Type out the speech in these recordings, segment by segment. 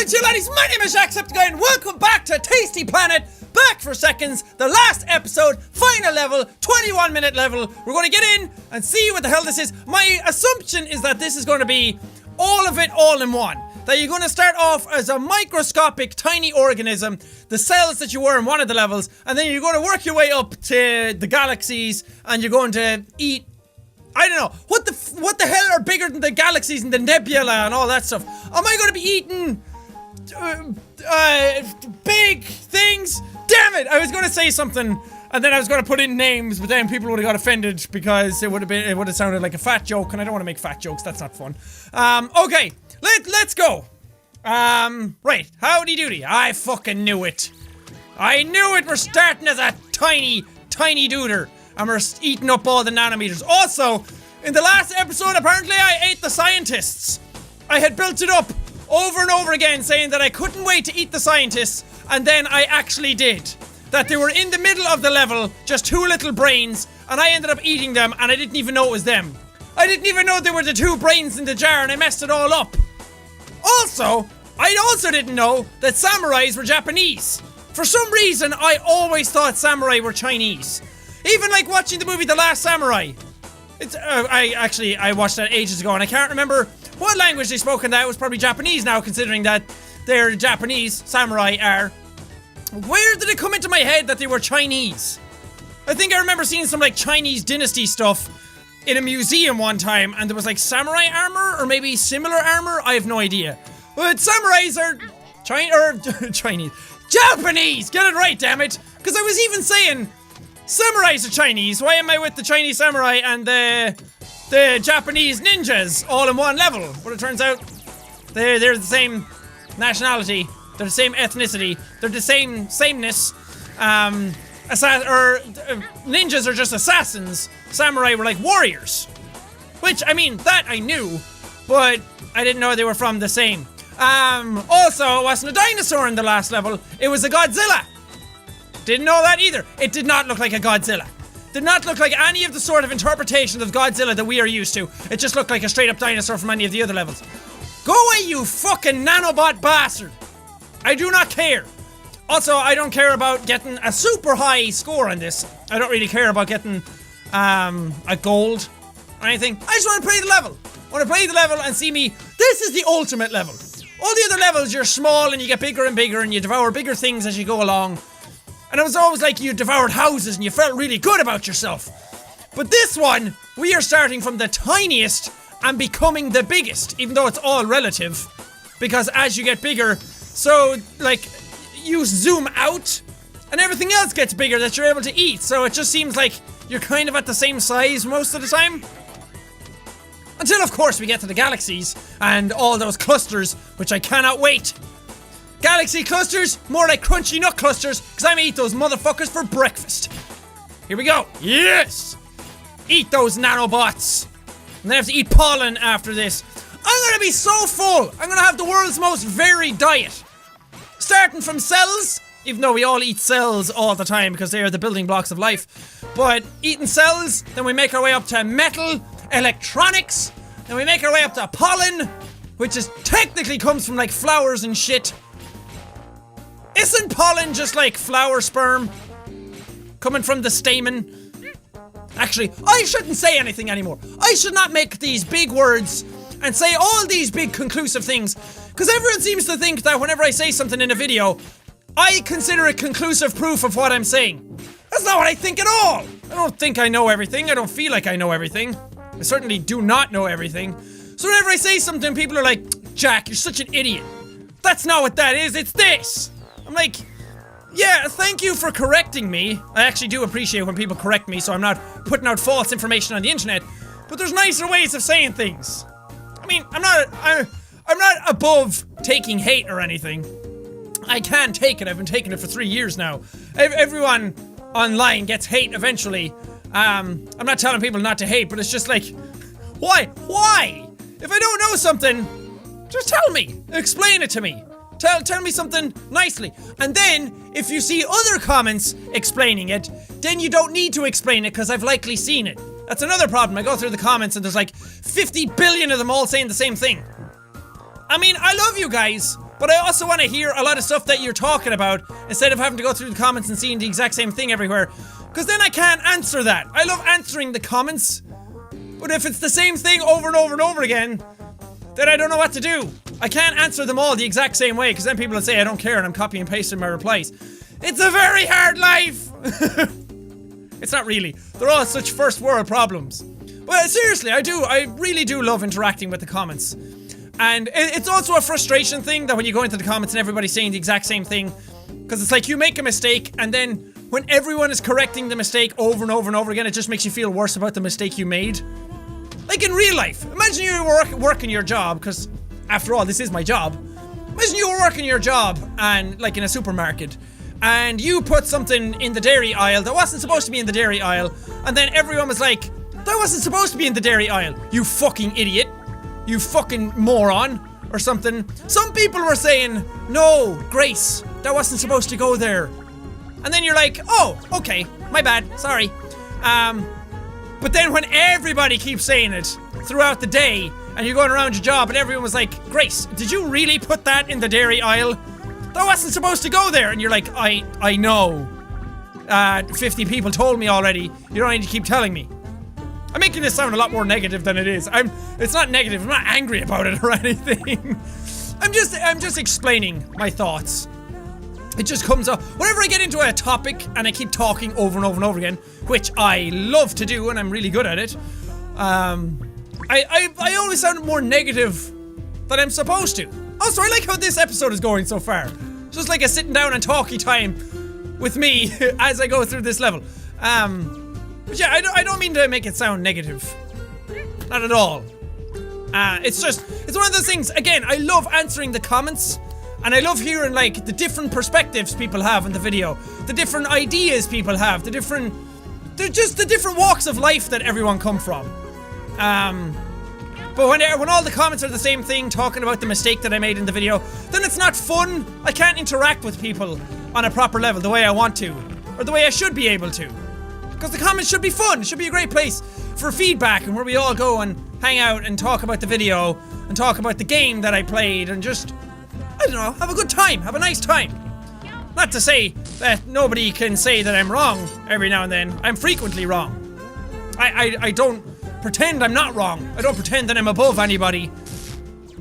morning to you laddies, my name is Jacksepticeye and welcome back to Tasty Planet. Back for seconds, the last episode, final level, 21-minute level. We're going to get in and see what the hell this is. My assumption is that this is going to be all of it all in one. That you're going to start off as a microscopic tiny organism, the cells that you were in one of the levels, and then you're going to work your way up to the galaxies and you're going to eat, I don't know, what the hell are bigger than the galaxies and the nebula and all that stuff? Am I going to be eating big things? Damn it! I was going to say something and then I was going to put in names, but then people would have got offended because it would have sounded like a fat joke, and I don't want to make fat jokes. That's not fun. Okay, let's go. Right, howdy doody. I fucking knew it. I knew it. We're starting as a tiny duder. And we're eating up all the nanometers. Also, in the last episode, apparently I ate the scientists. I had built it up over and over again, saying that I couldn't wait to eat the scientists, and then I actually did. That they were in the middle of the level, just two little brains, and I ended up eating them, and I didn't even know it was them. I didn't even know they were the two brains in the jar, and I messed it all up. Also, I also didn't know that samurais were Japanese. For some reason, I always thought samurai were Chinese. Even like watching the movie The Last Samurai. It's, I watched that ages ago and I can't remember what language they spoke in that. It was probably Japanese now, considering that they're Japanese, samurai are. Where did it come into my head that they were Chinese? I think I remember seeing some like Chinese dynasty stuff in a museum one time and there was like samurai armor or maybe similar armor, I have no idea. But samurais are Chinese. Japanese! Get it right, damn it! Because I was even saying samurais are Chinese. Why am I with the Chinese samurai and the Japanese ninjas all in one level? But it turns out they're the same nationality. They're the same ethnicity. They're the same sameness. Ninjas are just assassins. Samurai were like warriors. Which, I mean, that I knew, but I didn't know they were from the same. Also, it wasn't a dinosaur in the last level. It was a Godzilla. Didn't know that either. It did not look like a Godzilla. Did not look like any of the sort of interpretations of Godzilla that we are used to. It just looked like a straight up dinosaur from any of the other levels. Go away, you fucking nanobot bastard. I do not care. Also, I don't care about getting a super high score on this. I don't really care about getting a gold or anything. I just want to play the level. I want to play the level and see me. This is the ultimate level. All the other levels, you're small and you get bigger and bigger and you devour bigger things as you go along. And it was always like you devoured houses and you felt really good about yourself. But this one, we are starting from the tiniest and becoming the biggest, even though it's all relative. Because as you get bigger, so like you zoom out and everything else gets bigger that you're able to eat. So it just seems like you're kind of at the same size most of the time. Until of course we get to the galaxies and all those clusters, which I cannot wait. Galaxy clusters, more like crunchy nut clusters, because I'm gonna eat those motherfuckers for breakfast. Here we go. Yes! Eat those nanobots. And then I have to eat pollen after this. I'm gonna be so full. I'm gonna have the world's most varied diet. Starting from cells, even though we all eat cells all the time because they are the building blocks of life. But eating cells, then we make our way up to metal, electronics, then we make our way up to pollen, which is technically comes from like flowers and shit. Isn't pollen just like flower sperm? Coming from the stamen? Actually, I shouldn't say anything anymore. I should not make these big words and say all these big conclusive things, because everyone seems to think that whenever I say something in a video, I consider it conclusive proof of what I'm saying. That's not what I think at all. I don't think I know everything. I don't feel like I know everything. I certainly do not know everything. So whenever I say something, people are like, Jack, you're such an idiot. That's not what that is, it's this. I'm like, yeah, thank you for correcting me. I actually do appreciate when people correct me so I'm not putting out false information on the internet. But there's nicer ways of saying things. I mean, I'm not above taking hate or anything. I can take it. I've been taking it for 3 years now. Everyone online gets hate eventually. I'm not telling people not to hate, but it's just like, why? Why? If I don't know something, just tell me. Explain it to me. Tell me something nicely. And then, if you see other comments explaining it, then you don't need to explain it because I've likely seen it. That's another problem. I go through the comments and there's like 50 billion of them all saying the same thing. I mean, I love you guys, but I also want to hear a lot of stuff that you're talking about instead of having to go through the comments and seeing the exact same thing everywhere. Because then I can't answer that. I love answering the comments, but if it's the same thing over and over and over again, then I don't know what to do. I can't answer them all the exact same way, because then people will say I don't care and I'm copying and pasting my replies. It's a very hard life! It's not really. They're all such first world problems. But seriously, I really do love interacting with the comments. And it's also a frustration thing that when you go into the comments and everybody's saying the exact same thing, because it's like you make a mistake and then when everyone is correcting the mistake over and over and over again, it just makes you feel worse about the mistake you made. Like in real life. Imagine you were working your job, because after all, this is my job. Imagine you were working your job and like in a supermarket, and you put something in the dairy aisle that wasn't supposed to be in the dairy aisle, and then everyone was like, that wasn't supposed to be in the dairy aisle, you fucking idiot, you fucking moron, or something. Some people were saying, no, Grace, that wasn't supposed to go there. And then you're like, oh, okay, my bad, sorry. But then when everybody keeps saying it throughout the day, and you're going around your job and everyone was like, Grace, did you really put that in the dairy aisle? That wasn't supposed to go there. And you're like, I know. 50 people told me already. You don't need to keep telling me. I'm making this sound a lot more negative than it is. It's not negative. I'm not angry about it or anything. I'm just explaining my thoughts. It just comes up whenever I get into a topic and I keep talking over and over and over again, which I love to do and I'm really good at it. I always sound more negative than I'm supposed to. Also, I like how this episode is going so far. Just like a sitting down and talky time with me as I go through this level. But yeah, I don't mean to make it sound negative. Not at all. It's one of those things, again, I love answering the comments. And I love hearing, like, the different perspectives people have in the video. The different ideas people have. They're just the different walks of life that everyone come from. But when all the comments are the same thing, talking about the mistake that I made in the video, then it's not fun. I can't interact with people on a proper level the way I want to. Or the way I should be able to. Because the comments should be fun. It should be a great place for feedback and where we all go and hang out and talk about the video and talk about the game that I played and just, I don't know, have a good time, have a nice time. Not to say that nobody can say that I'm wrong every now and then. I'm frequently wrong. I don't pretend I'm not wrong. I don't pretend that I'm above anybody.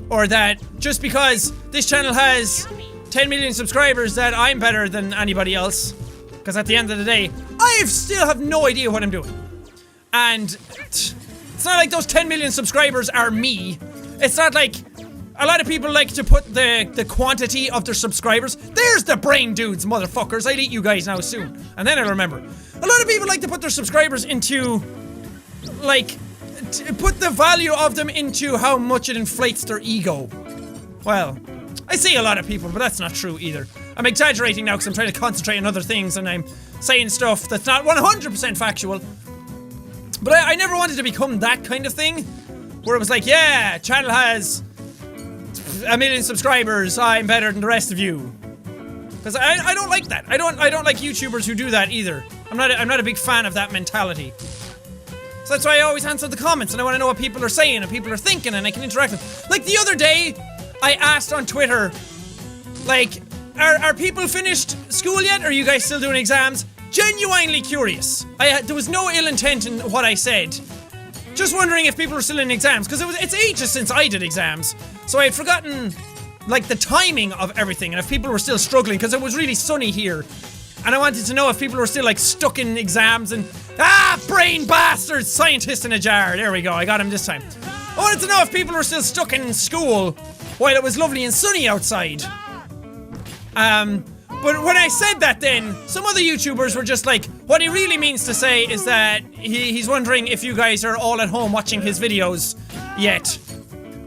Or that just because this channel has 10 million subscribers that I'm better than anybody else. Because at the end of the day, I still have no idea what I'm doing. And it's not like those 10 million subscribers are me. It's not like a lot of people like to put the quantity of their subscribers. There's the brain dudes, motherfuckers. I'll eat you guys now soon. And then I'll remember. A lot of people like to put their subscribers into, like, put the value of them into how much it inflates their ego. Well, I see a lot of people, but that's not true either. I'm exaggerating now because I'm trying to concentrate on other things and I'm saying stuff that's not 100% factual. But I never wanted to become that kind of thing. Where it was like, yeah, channel has 1 million subscribers, I'm better than the rest of you. Because I don't like that. I don't like YouTubers who do that either. I'm not a big fan of that mentality. So that's why I always answer the comments and I want to know what people are saying and people are thinking and I can interact with them. Like the other day, I asked on Twitter, like, are people finished school yet? Are you guys still doing exams? Genuinely curious. There was no ill intent in what I said. Just wondering if people were still in exams, because it's ages since I did exams. So I had forgotten, like, the timing of everything, and if people were still struggling, because it was really sunny here. And I wanted to know if people were still, like, stuck in exams and... brain bastards! Scientist in a jar. There we go, I got him this time. I wanted to know if people were still stuck in school while it was lovely and sunny outside. But when I said that then, some other YouTubers were just like, what he really means to say is that he's wondering if you guys are all at home watching his videos yet.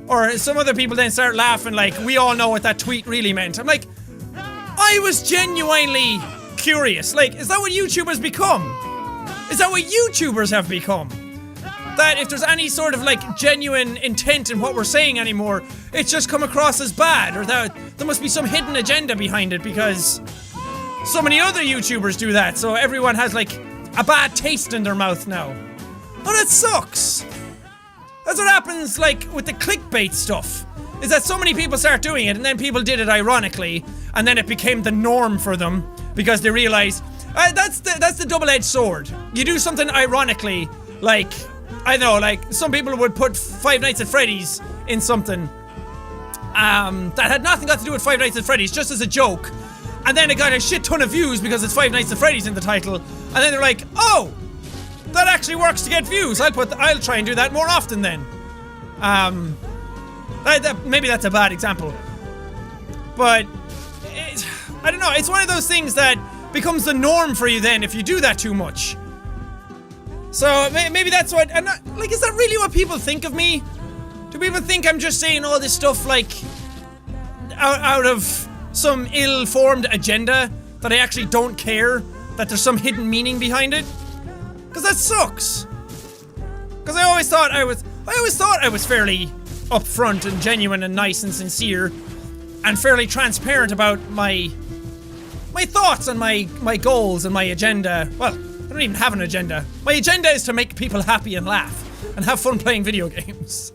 Or some other people then start laughing like, we all know what that tweet really meant. I'm like, I was genuinely curious. Like, is that what YouTubers become? Is that what YouTubers have become? That if there's any sort of like genuine intent in what we're saying anymore, it's just come across as bad, or that there must be some hidden agenda behind it because so many other YouTubers do that, so everyone has like a bad taste in their mouth now. Oh, that sucks. That's what happens like with the clickbait stuff. is that so many people start doing it, and then people did it ironically, and then it became the norm for them because they realized that's the double-edged sword. You do something ironically, like, I don't know, like some people would put Five Nights at Freddy's in something that had nothing got to do with Five Nights at Freddy's, just as a joke, and then it got a shit ton of views because it's Five Nights at Freddy's in the title, and then they're like, oh, that actually works to get views. I'll try and do that more often then. Maybe that's a bad example, but I don't know. It's one of those things that becomes the norm for you then if you do that too much. So maybe that's what. I'm not like. Is that really what people think of me? Do people think I'm just saying all this stuff like out of some ill-formed agenda that I actually don't care that there's some hidden meaning behind it? Because that sucks. Because I always thought I was fairly upfront and genuine and nice and sincere and fairly transparent about my thoughts and my goals and my agenda. Well, I don't even have an agenda. My agenda is to make people happy and laugh and have fun playing video games.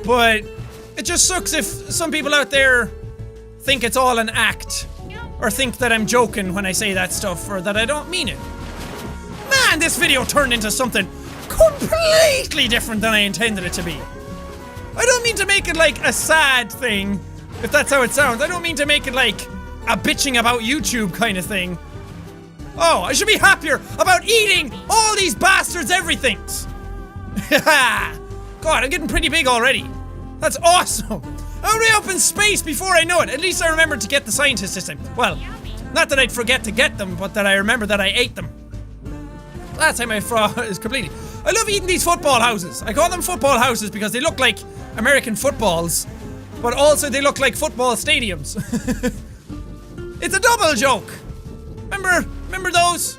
But it just sucks if some people out there think it's all an act or think that I'm joking when I say that stuff or that I don't mean it. Man, this video turned into something completely different than I intended it to be. I don't mean to make it like a sad thing, if that's how it sounds. I don't mean to make it like a bitching about YouTube kind of thing. Oh, I should be happier about eating all these bastards' everythings. God, I'm getting pretty big already. That's awesome. I'm way up in space before I know it. At least I remembered to get the scientist this time. Well, not that I'd forget to get them, but that I remember that I ate them. Last time I is completely. I love eating these football houses. I call them football houses because they look like American footballs, but also they look like football stadiums. It's a double joke. Remember those?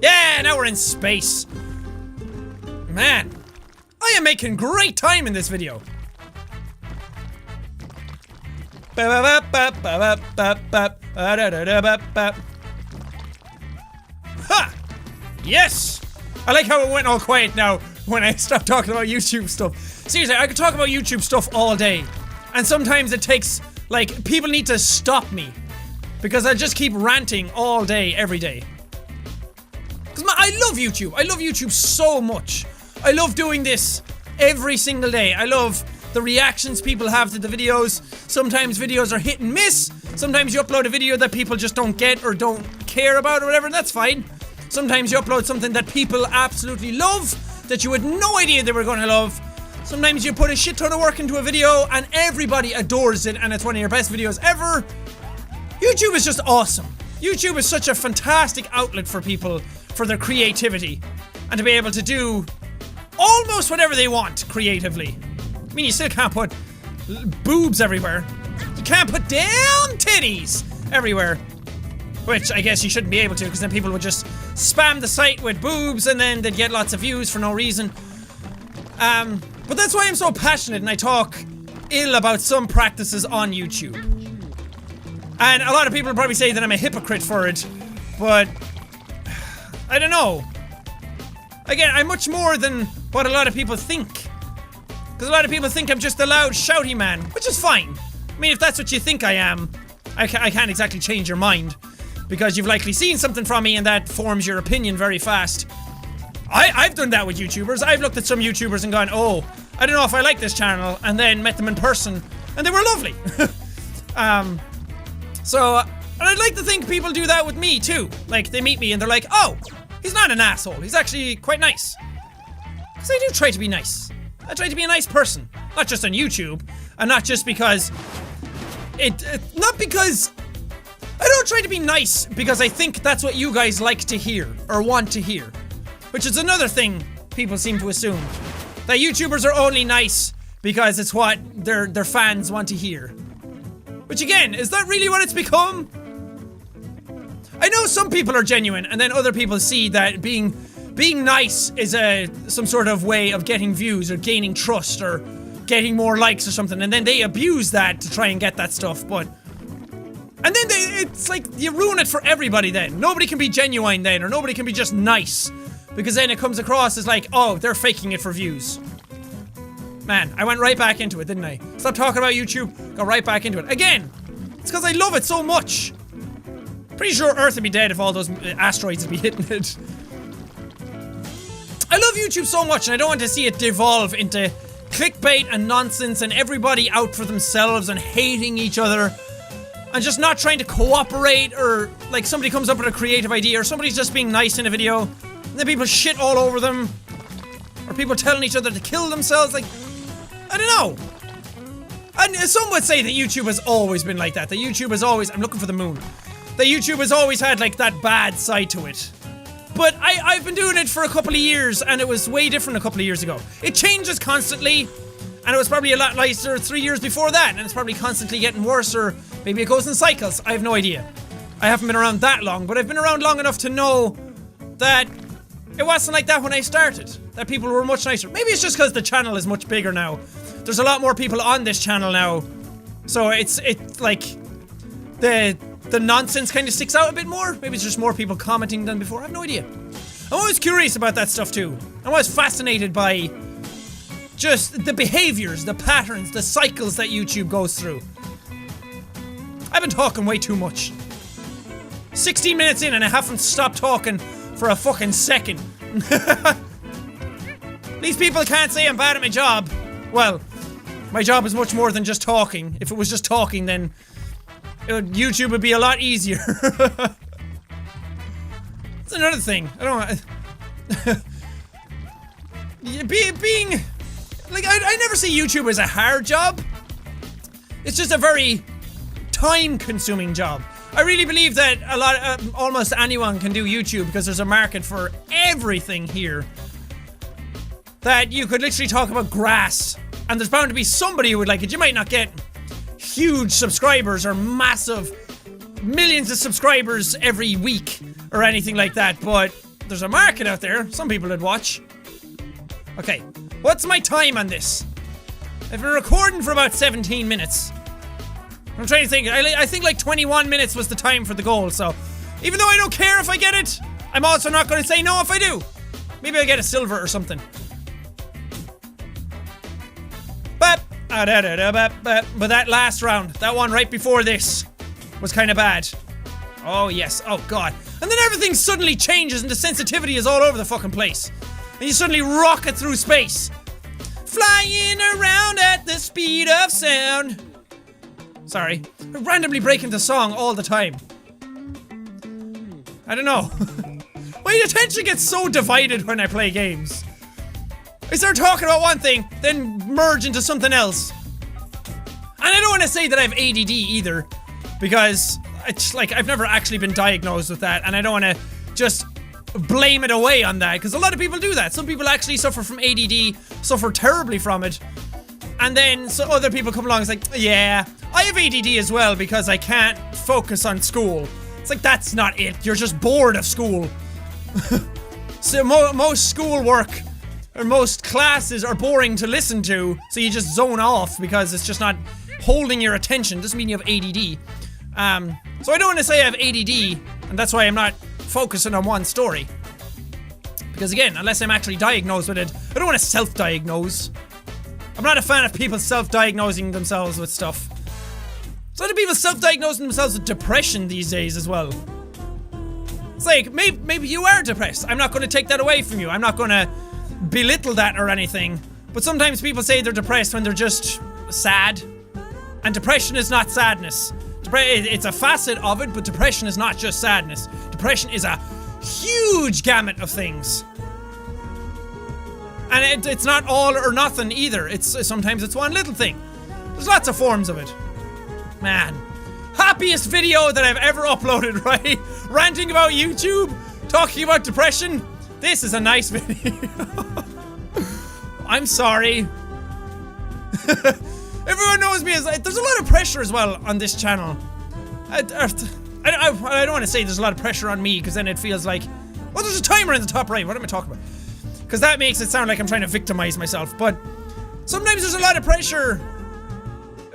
Yeah, now we're in space. Man, I am making great time in this video. Ha! Yes! I like how it went all quiet now when I stopped talking about YouTube stuff. Seriously, I could talk about YouTube stuff all day. And sometimes it takes, like, people need to stop me. Because I just keep ranting all day, every day. Because I love YouTube. I love YouTube so much. I love doing this every single day. I love the reactions people have to the videos. Sometimes videos are hit and miss. Sometimes you upload a video that people just don't get or don't care about or whatever, and that's fine. Sometimes you upload something that people absolutely love, that you had no idea they were going to love. Sometimes you put a shit ton of work into a video and everybody adores it and it's one of your best videos ever. YouTube is just awesome. YouTube is such a fantastic outlet for people, for their creativity, and to be able to do almost whatever they want creatively. I mean, you still can't put boobs everywhere. You can't put damn titties everywhere. Which I guess you shouldn't be able to, because then people would just spam the site with boobs and then they'd get lots of views for no reason. But that's why I'm so passionate and I talk ill about some practices on YouTube. And a lot of people will probably say that I'm a hypocrite for it, but I don't know. Again, I'm much more than what a lot of people think. Because a lot of people think I'm just a loud, shouty man, which is fine. I mean, if that's what you think I am, I can't exactly change your mind. Because you've likely seen something from me and that forms your opinion very fast. I've done that with YouTubers. I've looked at some YouTubers and gone, oh, I don't know if I like this channel, and then met them in person, and they were lovely. And I'd like to think people do that with me too. Like, they meet me and they're like, oh, he's not an asshole. He's actually quite nice. Because I do try to be nice. I try to be a nice person. Not just on YouTube, and not just because not because I don't try to be nice because I think that's what you guys like to hear or want to hear. Which is another thing people seem to assume. That YouTubers are only nice because it's what their fans want to hear. Which again, is that really what it's become? I know some people are genuine and then other people see that being nice is some sort of way of getting views or gaining trust or getting more likes or something, and then they abuse that to try and get that stuff, and then it's like you ruin it for everybody then. Nobody can be genuine then, or nobody can be just nice, because then it comes across as like, oh, they're faking it for views. Man, I went right back into it, didn't I? Stop talking about YouTube, go right back into it. Again, it's because I love it so much. Pretty sure Earth would be dead if all those asteroids would be hitting it. I love YouTube so much and I don't want to see it devolve into clickbait and nonsense and everybody out for themselves and hating each other and just not trying to cooperate, or like somebody comes up with a creative idea or somebody's just being nice in a video and then people shit all over them, or people telling each other to kill themselves. Like, I don't know. And some would say that YouTube has always been like that. That YouTube has always, I'm looking for the moon. That YouTube has always had like that bad side to it. But I've been doing it for a couple of years and it was way different a couple of years ago. It changes constantly, and it was probably a lot nicer 3 years before that, and it's probably constantly getting worse, or maybe it goes in cycles. I have no idea. I haven't been around that long, but I've been around long enough to know that it wasn't like that when I started. That people were much nicer. Maybe it's just because the channel is much bigger now. There's a lot more people on this channel now. So it's like the nonsense kind of sticks out a bit more. Maybe it's just more people commenting than before. I have no idea. I'm always curious about that stuff too. I'm always fascinated by just the behaviors, the patterns, the cycles that YouTube goes through. I've been talking way too much. 16 minutes in and I haven't stopped talking for a fucking second. These people can't say I'm bad at my job. Well, my job is much more than just talking. If it was just talking, then YouTube would be a lot easier. That's another thing. I don't being like, I never see YouTube as a hard job. It's just a very time-consuming job. I really believe that almost anyone can do YouTube because there's a market for everything here. That you could literally talk about grass, and there's bound to be somebody who would like it. You might not get huge subscribers or massive millions of subscribers every week or anything like that, but there's a market out there. Some people would watch. Okay, what's my time on this? I've been recording for about 17 minutes. I'm trying to think. I think like 21 minutes was the time for the goal, so even though I don't care if I get it, I'm also not going to say no if I do. Maybe I'll get a silver or something. But that last round, that one right before this, was kind of bad. Oh yes, oh god. And then everything suddenly changes and the sensitivity is all over the fucking place. And you suddenly rocket through space. Flying around at the speed of sound. Sorry. I randomly break into song all the time. I don't know. My attention gets so divided when I play games. I start talking about one thing, then merge into something else. And I don't want to say that I have ADD either, because it's like I've never actually been diagnosed with that, and I don't want to just blame it away on that, because a lot of people do that. Some people actually suffer from ADD, suffer terribly from it, and then so other people come along and it's like, yeah, I have ADD as well because I can't focus on school. It's like, that's not it. You're just bored of school. So most schoolwork or most classes are boring to listen to, so you just zone off because it's just not holding your attention. Doesn't mean you have ADD. So I don't want to say I have ADD, and that's why I'm not focusing on one story. Because again, unless I'm actually diagnosed with it, I don't want to self-diagnose. I'm not a fan of people self-diagnosing themselves with stuff. So many people self-diagnosing themselves with depression these days as well. It's like, maybe you are depressed. I'm not going to take that away from you. I'm not going to belittle that or anything. But sometimes people say they're depressed when they're just sad. And depression is not sadness. It's a facet of it, but depression is not just sadness. Depression is a huge gamut of things. And it's not all or nothing either. Sometimes it's one little thing. There's lots of forms of it. Man. Happiest video that I've ever uploaded, right? Ranting about YouTube, talking about depression. This is a nice video. I'm sorry. Everyone knows me as there's a lot of pressure as well on this channel. I don't want to say there's a lot of pressure on me, because then it feels like, well, there's a timer in the top right. What am I talking about? Because that makes it sound like I'm trying to victimize myself. But sometimes there's a lot of pressure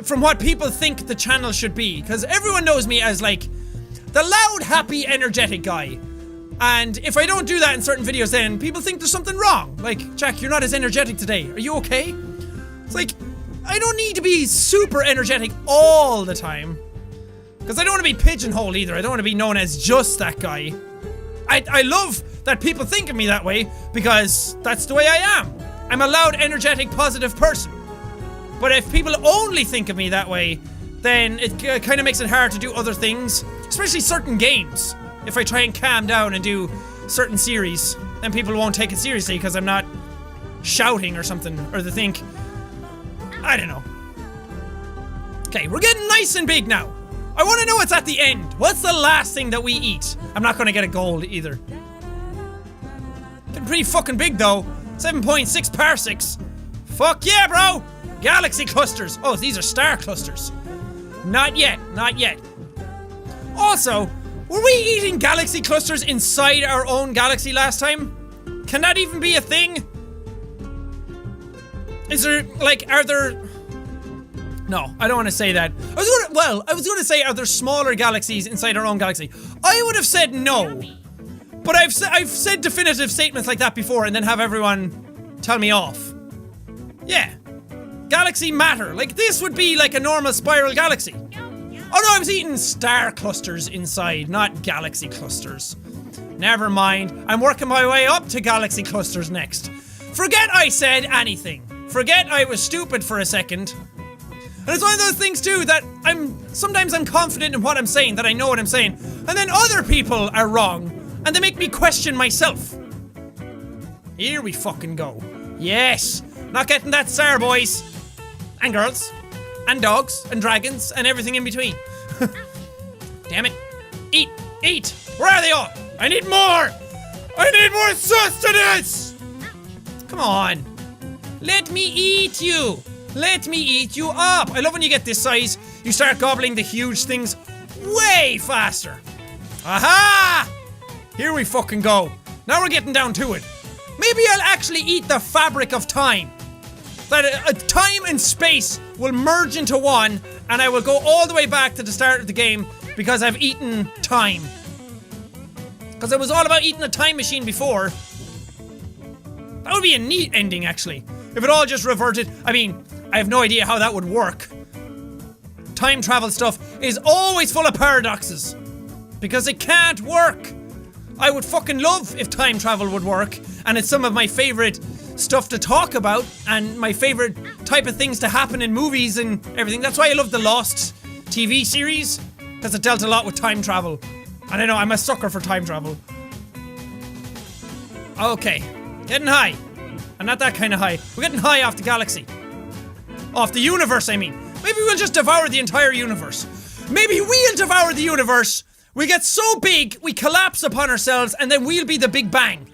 from what people think the channel should be, because everyone knows me as like the loud, happy, energetic guy. And if I don't do that in certain videos, then people think there's something wrong. Like, Jack, you're not as energetic today. Are you okay? It's like, I don't need to be super energetic all the time. Because I don't want to be pigeonholed either. I don't want to be known as just that guy. I love that people think of me that way because that's the way I am. I'm a loud, energetic, positive person. But if people only think of me that way, then it kind of makes it hard to do other things, especially certain games. If I try and calm down and do certain series, then people won't take it seriously because I'm not shouting or something, or they think, I don't know. Okay, we're getting nice and big now. I want to know what's at the end. What's the last thing that we eat? I'm not going to get a gold either. Getting pretty fucking big though. 7.6 parsecs. Fuck yeah, bro! Galaxy clusters. Oh, these are star clusters. Not yet, not yet. Also, were we eating galaxy clusters inside our own galaxy last time? Can that even be a thing? Is there, like, are there... No, I don't want to say that. I was gonna say, are there smaller galaxies inside our own galaxy? I would have said no. But I've said definitive statements like that before and then have everyone tell me off. Yeah. Galaxy matter. Like, this would be like a normal spiral galaxy. Oh no, I was eating star clusters inside, not galaxy clusters. Never mind. I'm working my way up to galaxy clusters next. Forget I said anything. Forget I was stupid for a second. And it's one of those things too that sometimes I'm confident in what I'm saying, that I know what I'm saying, and then other people are wrong, and they make me question myself. Here we fucking go. Yes! Not getting that star, boys. And girls. And dogs. And dragons. And everything in between. Damn it. Eat! Eat! Where are they all? I need more! I need more sustenance! Come on. Let me eat you! Let me eat you up! I love when you get this size, you start gobbling the huge things way faster. Aha! Here we fucking go. Now we're getting down to it. Maybe I'll actually eat the fabric of time. That time and space will merge into one, and I will go all the way back to the start of the game because I've eaten time. Because it was all about eating a time machine before. That would be a neat ending, actually. If it all just reverted. I mean, I have no idea how that would work. Time travel stuff is always full of paradoxes. Because it can't work. I would fucking love if time travel would work. And it's some of my favorite stuff to talk about. And my favorite type of things to happen in movies and everything. That's why I love the Lost TV series. Because it dealt a lot with time travel. And I know, I'm a sucker for time travel. Okay. Getting high. I'm not that kind of high. We're getting high off the galaxy. Off the universe, I mean. Maybe we'll just devour the entire universe. Maybe we'll devour the universe. We get so big, we collapse upon ourselves, and then we'll be the Big Bang.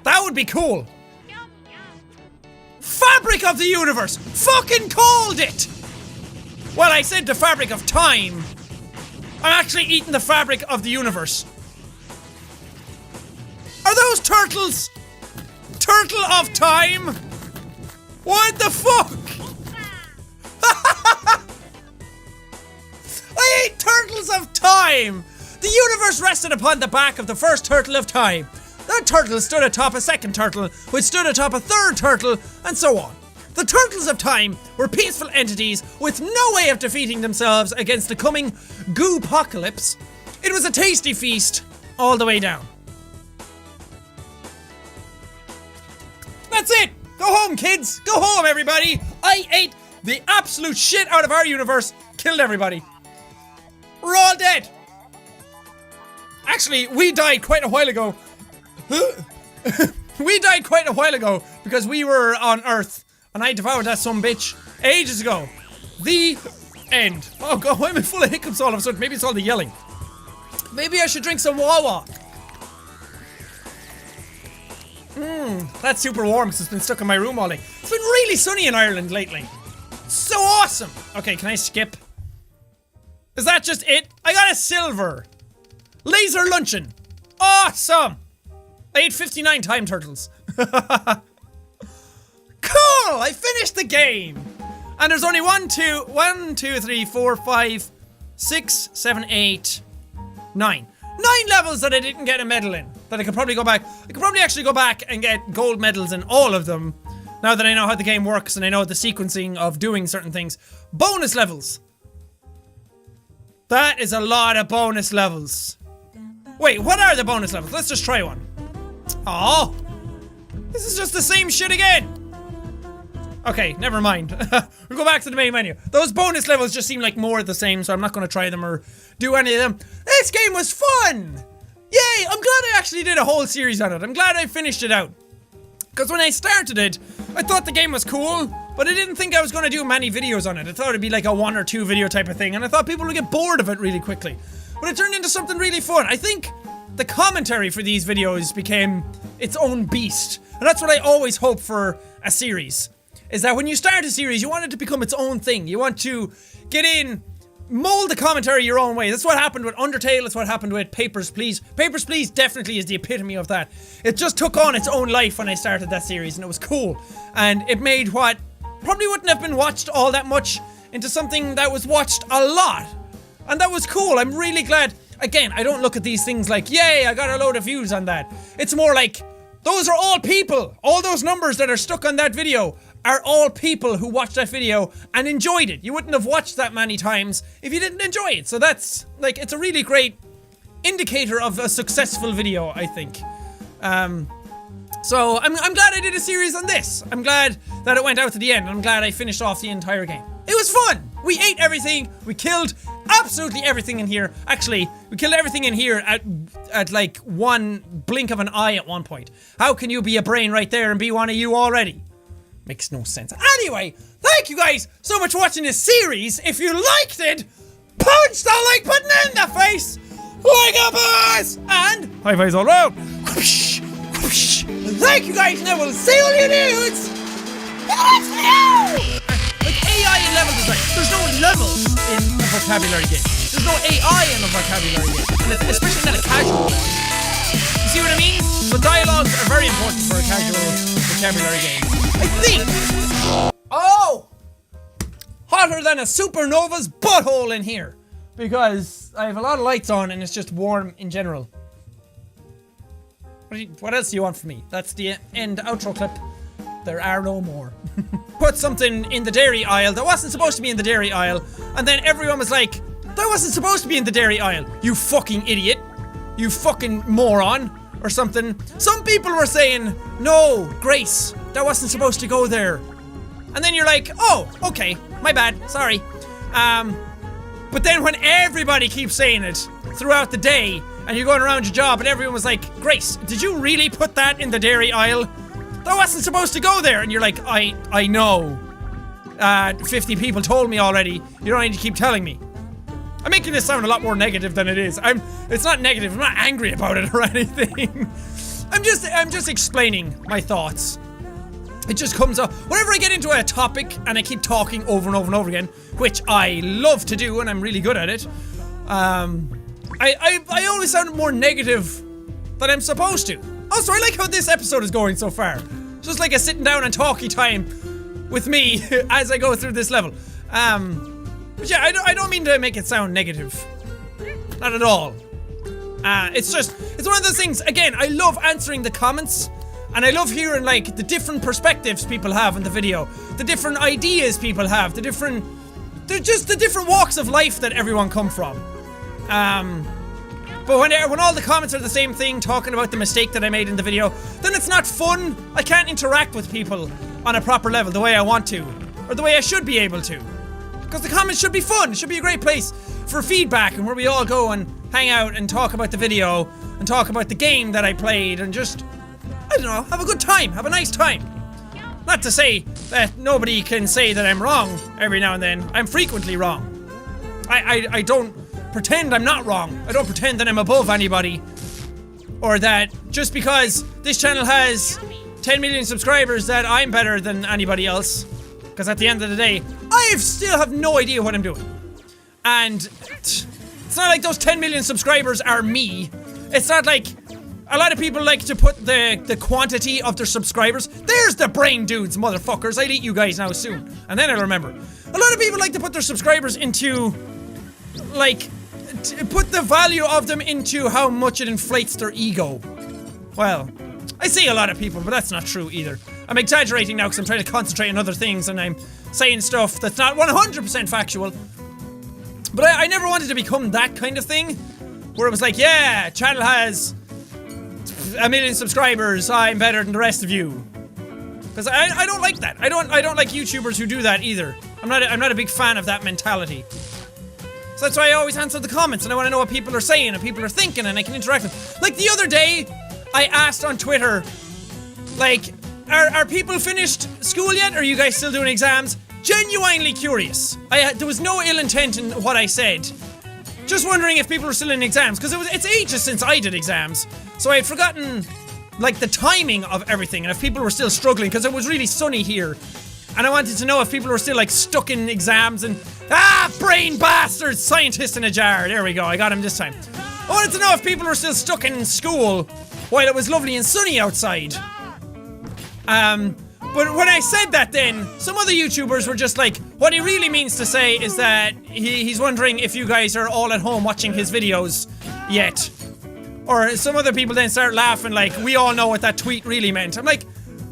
That would be cool. Fabric of the universe. Fucking called it. Well, I said the fabric of time. I'm actually eating the fabric of the universe. Are those turtles? Turtle of time? What the fuck? I ate turtles of time! The universe rested upon the back of the first turtle of time. That turtle stood atop a second turtle, which stood atop a third turtle, and so on. The turtles of time were peaceful entities with no way of defeating themselves against the coming goo-pocalypse. It was a tasty feast all the way down. That's it! Go home, kids! Go home, everybody! I ate the absolute shit out of our universe, killed everybody. We're all dead! Actually, we died quite a while ago. We died quite a while ago because we were on Earth and I devoured that sumbitch ages ago. The end. Oh god, why am I full of hiccups all of a sudden? Maybe it's all the yelling. Maybe I should drink some Wawa. That's super warm because it's been stuck in my room all day. It's been really sunny in Ireland lately. So awesome. Okay, can I skip? Is that just it? I got a silver. Laser luncheon. Awesome. I ate 59 time turtles. Cool! I finished the game. And there's only 1, 2, 3, 4, 5, 6, 7, 8, 9. 9 levels that I didn't get a medal in. That I could probably go back. I could probably actually go back and get gold medals in all of them. Now that I know how the game works and I know the sequencing of doing certain things. Bonus levels. That is a lot of bonus levels. Wait, what are the bonus levels? Let's just try one. Oh, this is just the same shit again. Okay, never mind. We'll go back to the main menu. Those bonus levels just seem like more of the same, so I'm not going to try them or do any of them. This game was fun! Yay! I'm glad I actually did a whole series on it. I'm glad I finished it out. Because when I started it, I thought the game was cool, but I didn't think I was going to do many videos on it. I thought it'd be like a 1 or 2 video type of thing, and I thought people would get bored of it really quickly. But it turned into something really fun. I think the commentary for these videos became its own beast. And that's what I always hope for a series. Is that when you start a series, you want it to become its own thing. You want to get in, mold the commentary your own way. That's what happened with Undertale. That's what happened with Papers, Please. Papers, Please definitely is the epitome of that. It just took on its own life when I started that series, and it was cool. And it made what probably wouldn't have been watched all that much into something that was watched a lot. And that was cool. I'm really glad. Again, I don't look at these things like, yay, I got a load of views on that. It's more like, those are all people. All those numbers that are stuck on that video are all people who watched that video and enjoyed it. You wouldn't have watched that many times if you didn't enjoy it. So that's, like, it's a really great indicator of a successful video, I think. So I'm glad I did a series on this. I'm glad that it went out to the end. I'm glad I finished off the entire game. It was fun. We ate everything. We killed absolutely everything in here. Actually, we killed everything in here at like one blink of an eye at one point. How can you be a brain right there and be one of you already? Makes no sense. Anyway, thank you guys so much for watching this series. If you liked it, punch the like button in the face like a boss! And high fives all around. Whoosh, whoosh. Thank you guys, and I will see all you dudes in the next video! Like, AI in level design. There's no levels in a vocabulary game. There's no AI in a vocabulary game. And especially not a casual one. You see what I mean? So dialogues are very important for a casual vocabulary game. I think. Oh! Hotter than a supernova's butthole in here. Because I have a lot of lights on and it's just warm in general. What else do you want from me? That's the end outro clip. There are no more. Put something in the dairy aisle that wasn't supposed to be in the dairy aisle, and then everyone was like, that wasn't supposed to be in the dairy aisle, you fucking idiot. You fucking moron. Or something. Some people were saying, no, Grace, that wasn't supposed to go there. And then you're like, oh, okay, my bad, sorry. But then when everybody keeps saying it throughout the day, and you're going around your job and everyone was like, Grace, did you really put that in the dairy aisle? That wasn't supposed to go there. And you're like, I know. 50 people told me already. You don't need to keep telling me. I'm making this sound a lot more negative than it is. It's not negative. I'm not angry about it or anything. I'm just explaining my thoughts. It just comes up whenever I get into a topic and I keep talking over and over and over again, which I love to do and I'm really good at it. I always sound more negative than I'm supposed to. Also, I like how this episode is going so far. Just like a sitting down and talky time with me as I go through this level. But yeah, I don't mean to make it sound negative. Not at all. It's one of those things, again, I love answering the comments. And I love hearing, like, the different perspectives people have in the video. The different ideas people have. They're just the different walks of life that everyone come from. But when all the comments are the same thing, talking about the mistake that I made in the video, then it's not fun. I can't interact with people on a proper level the way I want to. Or the way I should be able to. Because the comments should be fun. It should be a great place for feedback and where we all go and hang out and talk about the video and talk about the game that I played and just, I don't know, have a good time, have a nice time. Not to say that nobody can say that I'm wrong every now and then. I'm frequently wrong. I don't pretend I'm not wrong. I don't pretend that I'm above anybody. Or that just because this channel has 10 million subscribers that I'm better than anybody else. Because at the end of the day, I still have no idea what I'm doing. And it's not like those 10 million subscribers are me. It's not like a lot of people like to put the quantity of their subscribers. There's the brain dudes, motherfuckers. I'll eat you guys now soon. And then I'll remember. A lot of people like to put their subscribers into, like, put the value of them into how much it inflates their ego. Well, I see a lot of people, but that's not true either. I'm exaggerating now because I'm trying to concentrate on other things and I'm saying stuff that's not 100% factual. But I never wanted to become that kind of thing, where it was like, yeah, channel has 1 million subscribers, I'm better than the rest of you. Because I don't like that. I don't like YouTubers who do that either. I'm not a big fan of that mentality. So that's why I always answer the comments and I want to know what people are saying and people are thinking and I can interact with them. Like the other day, I asked on Twitter, like, are people finished school yet? Are you guys still doing exams? Genuinely curious. There was no ill intent in what I said. Just wondering if people were still in exams, because it's ages since I did exams. So I had forgotten, like, the timing of everything and if people were still struggling, because it was really sunny here. And I wanted to know if people were still, like, stuck in exams and... brain bastards! Scientist in a jar. There we go, I got him this time. I wanted to know if people were still stuck in school while it was lovely and sunny outside. But when I said that then, some other YouTubers were just like, what he really means to say is that he's wondering if you guys are all at home watching his videos yet. Or some other people then start laughing like, we all know what that tweet really meant. I'm like,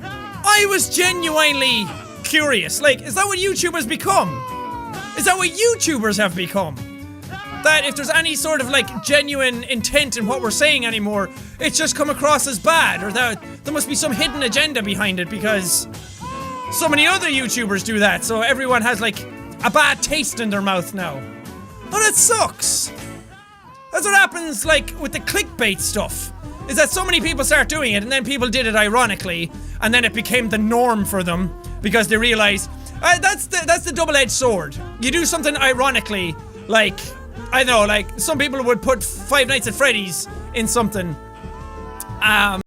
I was genuinely curious. Like, is that what YouTubers become? Is that what YouTubers have become? That if there's any sort of like genuine intent in what we're saying anymore, it's just come across as bad, or that there must be some hidden agenda behind it because so many other YouTubers do that, so everyone has like a bad taste in their mouth now. Oh, that sucks. That's what happens like with the clickbait stuff, is that so many people start doing it and then people did it ironically and then it became the norm for them because they realize that's the double-edged sword. You do something ironically, like I know, like some people would put Five Nights at Freddy's in something